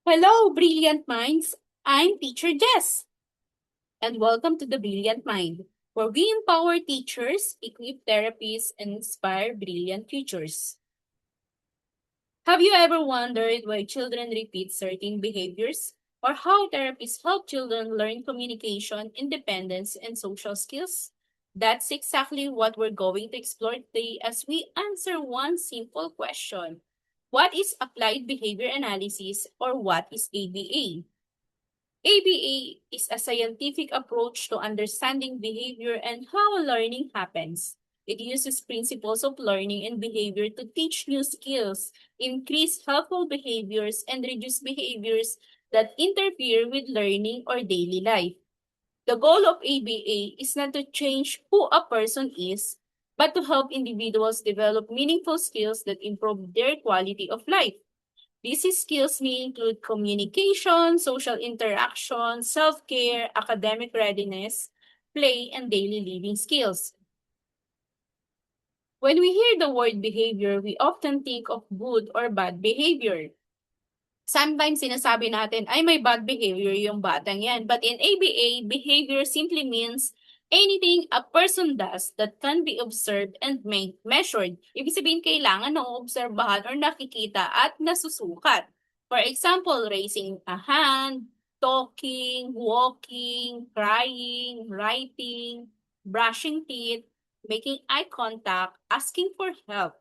Hello, brilliant minds. I'm Teacher Jess, and welcome to the Brilliant Mind, where we empower teachers, equip therapists, and inspire brilliant futures. Have you ever wondered why children repeat certain behaviors, or how therapists help children learn communication, independence, and social skills? That's exactly what we're going to explore today as we answer one simple question. What is applied behavior analysis, or what is ABA? ABA is a scientific approach to understanding behavior and how learning happens. It uses principles of learning and behavior to teach new skills, increase helpful behaviors, and reduce behaviors that interfere with learning or daily life. The goal of ABA is not to change who a person is, but to help individuals develop meaningful skills that improve their quality of life. These skills may include communication, social interaction, self-care, academic readiness, play, and daily living skills. When we hear the word behavior, we often think of good or bad behavior. Sometimes sinasabi natin, ay may bad behavior yung batang yan. But in ABA, behavior simply means anything a person does that can be observed and measured. Ibig sabihin, kailangan naoobserbahan or nakikita at nasusukat. For example, raising a hand, talking, walking, crying, writing, brushing teeth, making eye contact, asking for help.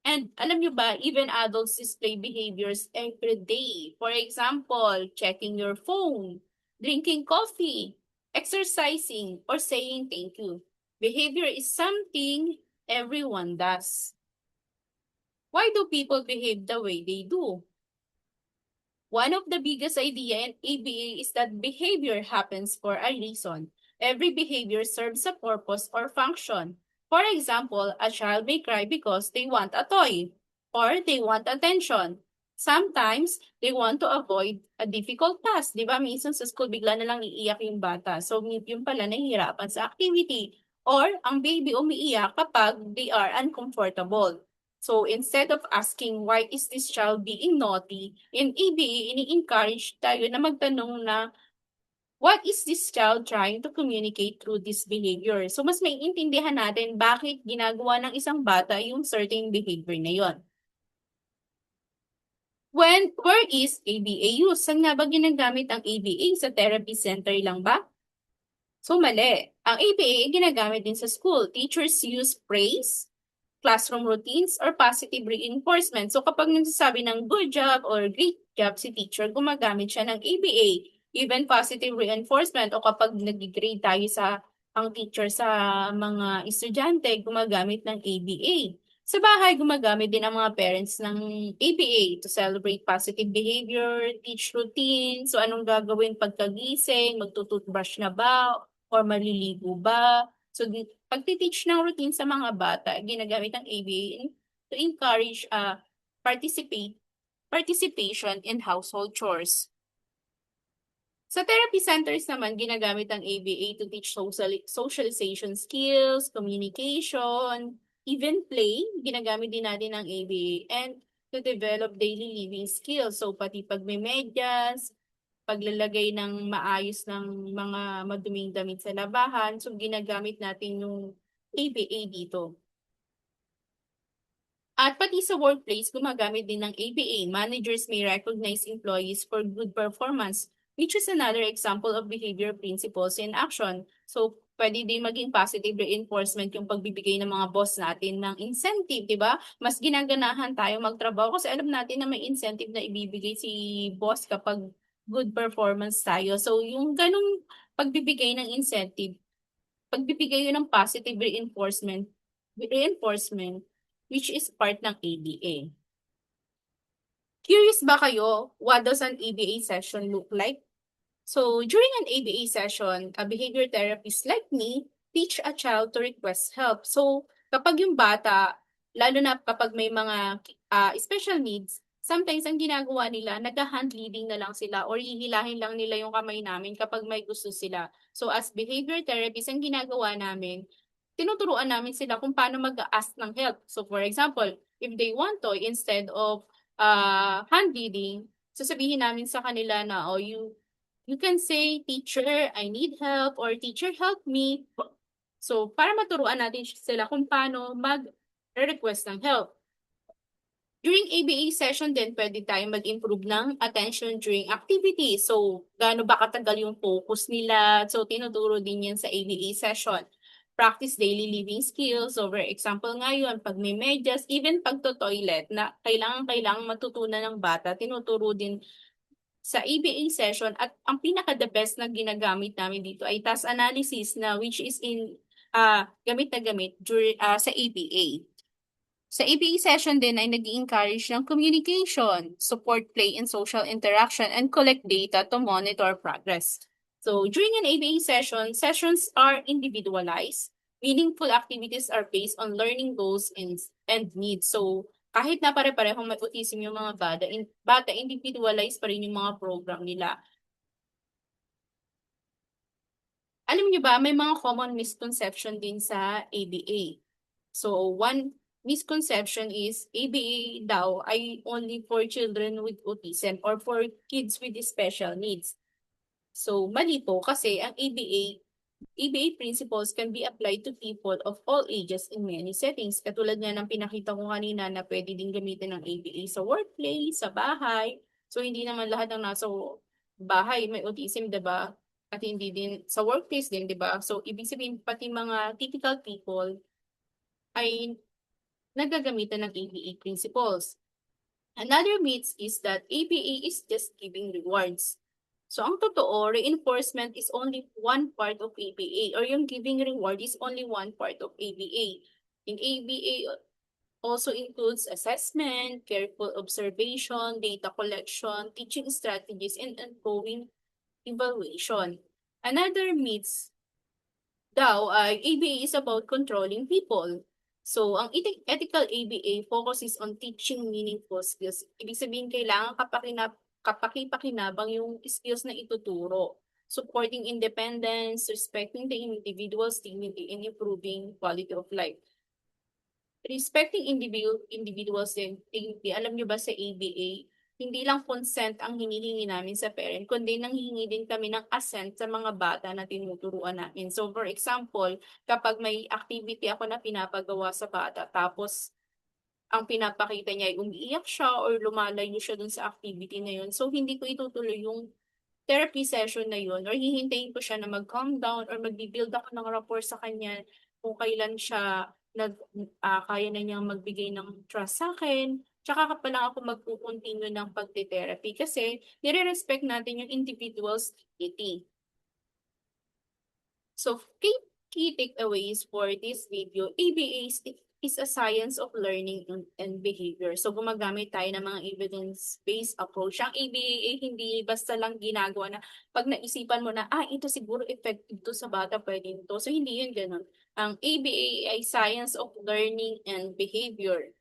And alam nyo ba, even adults display behaviors every day. For example, checking your phone, drinking coffee, exercising, or saying thank you. Behavior is something everyone does. Why do people behave the way they do? One of the biggest idea in ABA is that behavior happens for a reason. Every behavior serves a purpose or function. For example, a child may cry because they want a toy or they want attention. Sometimes, they want to avoid a difficult task. Di ba? Minsan sa school, bigla na lang iiyak yung bata. So, yung pala nahihirapan sa activity. Or, ang baby umiiyak kapag they are uncomfortable. So instead of asking why is this child being naughty, in EBA, ini-encourage tayo na magtanong na what is this child trying to communicate through this behavior. So mas maiintindihan natin bakit ginagawa ng isang bata yung certain behavior na yon. Where is ABA used? Saan nga ba ginagamit ang ABA? Sa therapy center lang ba? So mali. Ang ABA ginagamit din sa school. Teachers use praise, classroom routines, or positive reinforcement. So kapag nagsasabi ng good job or great job si teacher, gumagamit siya ng ABA. Even positive reinforcement o kapag nag-grade tayo sa ang teacher sa mga estudyante, gumagamit ng ABA. Sa bahay, gumagamit din ang mga parents ng ABA to celebrate positive behavior, teach routine. So anong gagawin pagkagising, magtututbrush na ba, or maliligo ba? So pagtiteach ng routine sa mga bata, ginagamit ang ABA to encourage participation in household chores. Sa therapy centers naman, ginagamit ang ABA to teach socialization skills, communication, even play. Ginagamit din natin ang ABA and to develop daily living skills. So, pati pagmemedyas, paglalagay ng maayos ng mga maduming damit sa labahan. So, ginagamit natin yung ABA dito. At pati sa workplace, gumagamit din ng ABA. Managers may recognize employees for good performance, which is another example of behavior principles in action. So, pwede din maging positive reinforcement yung pagbibigay ng mga boss natin ng incentive, di ba? Mas ginaganahan tayo magtrabaho kasi alam natin na may incentive na ibibigay si boss kapag good performance tayo. So, yung ganong pagbibigay ng incentive, pagbibigay yun ng positive reinforcement, which is part ng ABA. Curious ba kayo, what does an ABA session look like? So, during an ABA session, a behavior therapist like me teach a child to request help. So, kapag yung bata, lalo na kapag may mga special needs, sometimes ang ginagawa nila, nag-hand leading na lang sila or hihilahin lang nila yung kamay namin kapag may gusto sila. So, as behavior therapist, ang ginagawa namin, tinuturuan namin sila kung paano mag-ask ng help. So, for example, if they want to, instead of hand leading, sasabihin namin sa kanila na, oh, you can say, teacher, I need help, or teacher, help me. So, para maturuan natin sila kung paano mag-request ng help. During ABA session din, pwede tayong mag-improve ng attention during activity. So, gaano ba katagal yung focus nila? So, tinuturo din yan sa ABA session. Practice daily living skills. So, for example ngayon, pag may medyas, even pagto-toilet na kailangan matutunan ng bata, tinuturo din sa ABA session. At ang pinaka-the best na ginagamit namin dito ay task analysis na which is in gamit na gamit during, sa ABA. Sa ABA session din ay nag-encourage ng communication, support play and social interaction, and collect data to monitor progress. So during an ABA session, sessions are individualized. Meaningful activities are based on learning goals and needs. So kahit na pare-parehong may autism yung mga bata, individualized pa rin yung mga program nila. Alam niyo ba, may mga common misconception din sa ABA. So one misconception is ABA daw ay only for children with autism or for kids with special needs. So mali po kasi ang ABA principles can be applied to people of all ages in many settings. Katulad nga ng pinakita ko kanina na pwede din gamitin ng ABA sa workplace, sa bahay. So hindi naman lahat ng nasa bahay may autism, 'di ba? At hindi din sa workplace din, 'di ba? So ibig sabihin pati mga typical people ay nagagamitan ng ABA principles. Another myth is that ABA is just giving rewards. So ang totoo, reinforcement is only one part of ABA, or yung giving reward is only one part of ABA. In ABA also includes assessment, careful observation, data collection, teaching strategies, and ongoing evaluation. Another myth daw ay ABA is about controlling people. So, ang ethical ABA focuses on teaching meaningful skills. Ibig sabihin, kailangan kapaki-pakinabang yung skills na ituturo. Supporting independence, respecting the individual's dignity, and improving quality of life. Respecting individuals din, dignity. Alam nyo ba sa ABA, hindi lang consent ang hinihingi namin sa parent, kundi nanghihingi din kami ng assent sa mga bata na tinuturuan namin. So for example, kapag may activity ako na pinapagawa sa bata, tapos ang pinapakita niya ay umiiyak siya or lumalayo siya dun sa activity na yun. So hindi ko itutuloy yung therapy session na yun or hihintayin ko siya na mag-calm down or mag-build ako ng rapport sa kanya kung kailan siya kaya na niyang magbigay ng trust sa akin. Tsaka pa lang ako magpupuntinyo ng pagte-therapy kasi nire-respect natin yung individual's dignity. So, key takeaways for this video, ABA is a science of learning and behavior. So, gumagamit tayo ng mga evidence-based approach. Ang ABA ay hindi basta lang ginagawa na pag naisipan mo na, ito siguro effective to sa bata, pwede ito. So, hindi yun ganun. Ang ABA ay science of learning and behavior.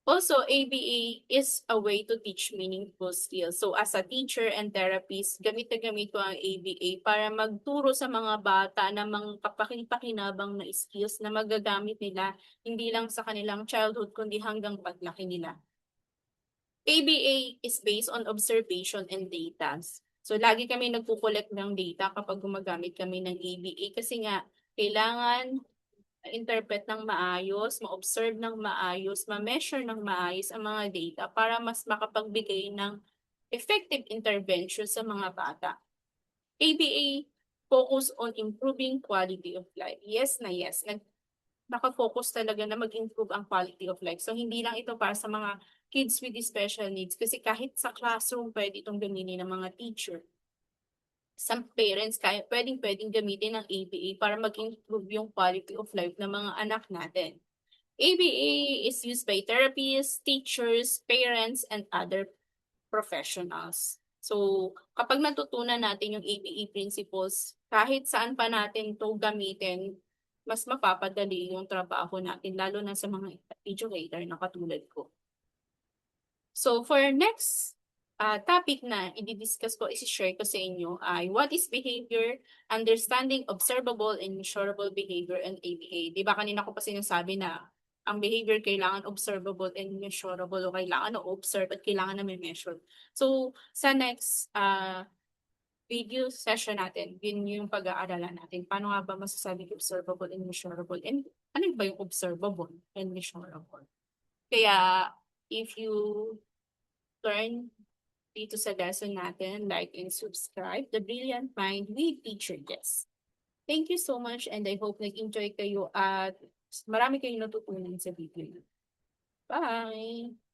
Also, ABA is a way to teach meaningful skills. So, as a teacher and therapist, gamit na gamit ko ang ABA para magturo sa mga bata ng mga kapakipakinabang na skills na magagamit nila hindi lang sa kanilang childhood, kundi hanggang paglaki nila. ABA is based on observation and data. So, lagi kami nagkukolekt ng data kapag gumagamit kami ng ABA kasi nga, kailangan interpret ng maayos, ma-observe ng maayos, ma-measure ng maayos ang mga data para mas makapagbigay ng effective intervention sa mga bata. ABA focus on improving quality of life. Yes na yes. Nakafocus talaga na mag-improve ang quality of life. So, hindi lang ito para sa mga kids with special needs kasi kahit sa classroom, pwede itong gamitin ng mga teacher. Some parents pwedeng gamitin ng ABA para mag-improve yung quality of life ng mga anak natin. ABA is used by therapists, teachers, parents, and other professionals. So, kapag natutunan natin yung ABA principles, kahit saan pa natin to gamitin, mas mapapadali yung trabaho natin, lalo na sa mga educator na katulad ko. So, for next topic na i-discuss ko, i-share ko sa inyo ay what is behavior, understanding observable and measurable behavior and ABA. Di ba kanina ko pa sinasabi na ang behavior kailangan observable and measurable o kailangan na-observe at kailangan na measure. So, sa next video session natin, yun yung pag-aaralan natin. Paano nga ba masasabing observable and measurable? And ano ba yung observable and measurable? Kaya, if you learn dito sa lesson natin, like and subscribe, The Brilliant Mind with Teacher Jess. Thank you so much and I hope nag-enjoy kayo at marami kayong natutunan sa video. Bye!